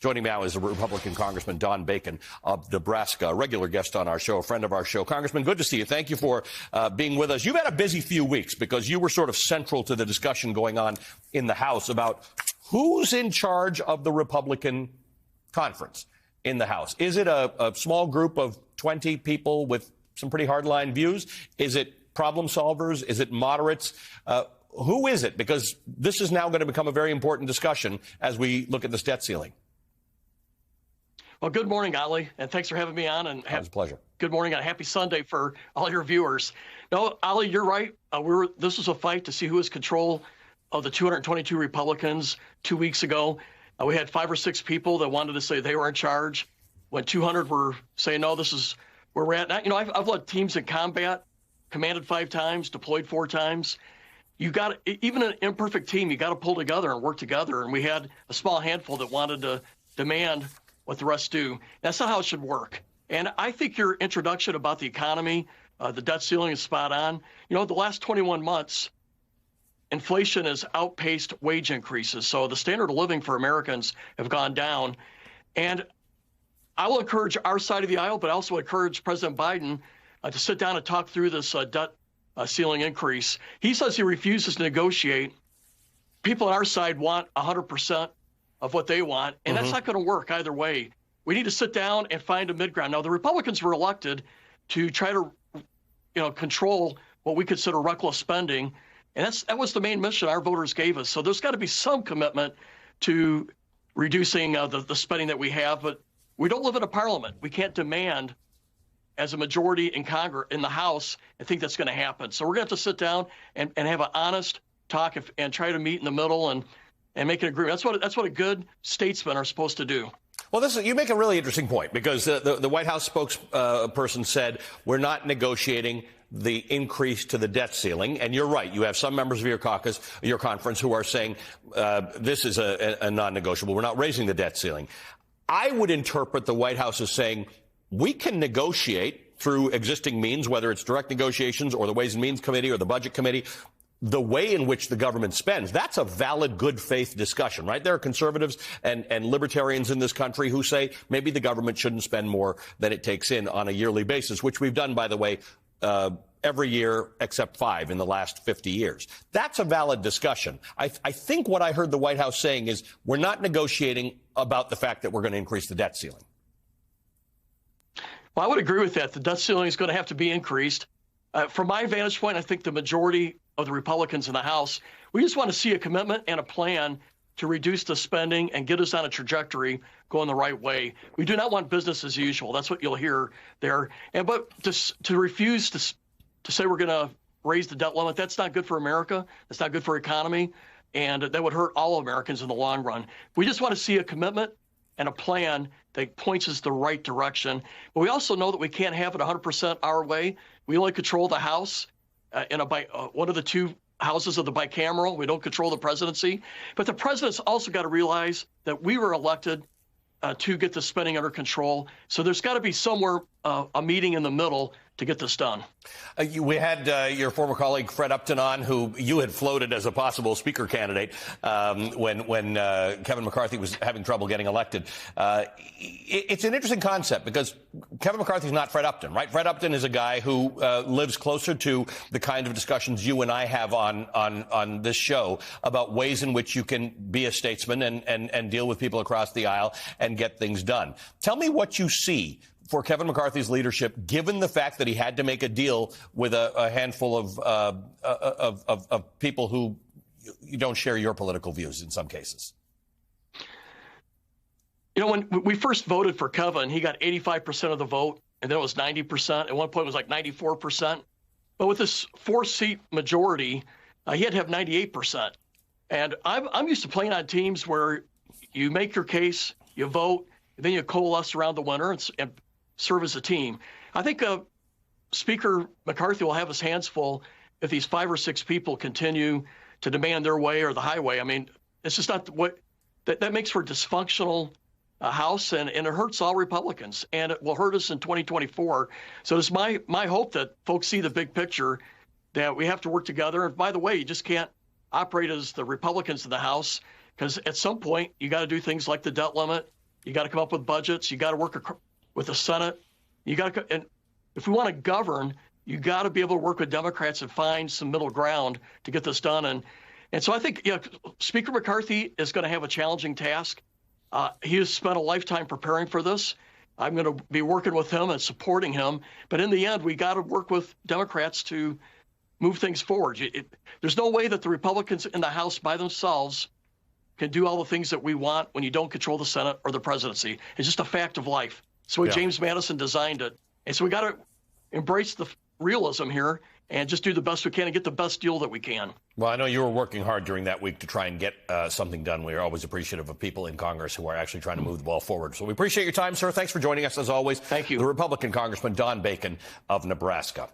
Joining me now is a Republican Congressman Don Bacon of Nebraska, a regular guest on our show, a friend of our show. Congressman, good to see you. Thank you for being with us. You've had a busy few weeks because you were sort of central to the discussion going on in the House about who's in charge of the Republican conference in the House. Is it a small group of 20 people with some pretty hardline views? Is it problem solvers? Is it moderates? Who is it? Because this is now going to become a very important discussion as we look at this debt ceiling. Well, good morning, Ali, and thanks for having me on. And it was a pleasure. Good morning and a happy Sunday for all your viewers. No, Ali, you're right. This was a fight to see who was control of the 222 Republicans 2 weeks ago. We had 5 or 6 people that wanted to say they were in charge, when 200 were saying, no, this is where we're at. Now, you know, I've led teams in combat, commanded 5 times, deployed 4 times. You got, even an imperfect team, you got to pull together and work together. And we had a small handful that wanted to demand what the rest do. That's not how it should work. And I think your introduction about the economy, the debt ceiling is spot on. You know, the last 21 months, inflation has outpaced wage increases. So the standard of living for Americans have gone down. And I will encourage our side of the aisle, but I also encourage President Biden to sit down and talk through this debt ceiling increase. He says he refuses to negotiate. People on our side want 100% of what they want, and that's not going to work either way. We need to sit down and find a mid-ground. Now, the Republicans were elected to try to, control what we consider reckless spending, and that was the main mission our voters gave us. So there's got to be some commitment to reducing the spending that we have, but we don't live in a parliament. We can't demand as a majority in Congress, in the House, and think that's going to happen. So we're going to have to sit down and have an honest talk and try to meet in the middle and make an agreement. That's what a good statesmen are supposed to do. Well, you make a really interesting point, because the White House spokesperson said we're not negotiating the increase to the debt ceiling. And you're right. You have some members of your conference who are saying this is a non-negotiable. We're not raising the debt ceiling. I would interpret the White House as saying we can negotiate through existing means, whether it's direct negotiations or the Ways and Means Committee or the Budget Committee, the way in which the government spends. That's a valid, good faith discussion, right? There are conservatives and libertarians in this country who say maybe the government shouldn't spend more than it takes in on a yearly basis, which we've done, by the way, every year except 5 in the last 50 years. That's a valid discussion. I think what I heard the White House saying is we're not negotiating about the fact that we're going to increase the debt ceiling. Well, I would agree with that. The debt ceiling is going to have to be increased. From my vantage point, I think the majority of the Republicans in the House, we just want to see a commitment and a plan to reduce the spending and get us on a trajectory going the right way. We do not want business as usual. That's what you'll hear there. But to refuse to say we're going to raise the debt limit, that's not good for America. That's not good for economy. And that would hurt all Americans in the long run. We just want to see a commitment and a plan that points us the right direction. But we also know that we can't have it 100% our way. We only control the House in one of the 2 houses of the bicameral. We don't control the presidency. But the president's also got to realize that we were elected to get the spending under control. So there's got to be somewhere a meeting in the middle to get this done. We had your former colleague Fred Upton on, who you had floated as a possible speaker candidate when Kevin McCarthy was having trouble getting elected. It's an interesting concept because Kevin McCarthy's not Fred Upton, right? Fred Upton is a guy who lives closer to the kind of discussions you and I have on this show about ways in which you can be a statesman and deal with people across the aisle and get things done. Tell me what you see for Kevin McCarthy's leadership, given the fact that he had to make a deal with a handful of people who you don't share your political views in some cases. You know, when we first voted for Kevin, he got 85% of the vote, and then it was 90%. At one point, it was like 94%. But with this 4-seat majority, he had to have 98%. And I'm used to playing on teams where you make your case, you vote, and then you coalesce around the winner and serve as a team. I think Speaker McCarthy will have his hands full if these 5 or 6 people continue to demand their way or the highway. I mean, it's just not what that makes for a dysfunctional House, and it hurts all Republicans, and it will hurt us in 2024. So it's my hope that folks see the big picture, that we have to work together. And by the way, you just can't operate as the Republicans in the House, because at some point you got to do things like the debt limit You got to come up with budgets. You got to work with the Senate. You got to, and if we want to govern, you got to be able to work with Democrats and find some middle ground to get this done. And so I think Speaker McCarthy is going to have a challenging task. He has spent a lifetime preparing for this. I'm going to be working with him and supporting him. But in the end, we got to work with Democrats to move things forward. There's no way that the Republicans in the House by themselves can do all the things that we want when you don't control the Senate or the presidency. It's just a fact of life. So James Madison designed it. And so we got to embrace the realism here and just do the best we can and get the best deal that we can. Well, I know you were working hard during that week to try and get something done. We are always appreciative of people in Congress who are actually trying to move the ball forward. So we appreciate your time, sir. Thanks for joining us, as always. Thank you. The Republican Congressman Don Bacon of Nebraska.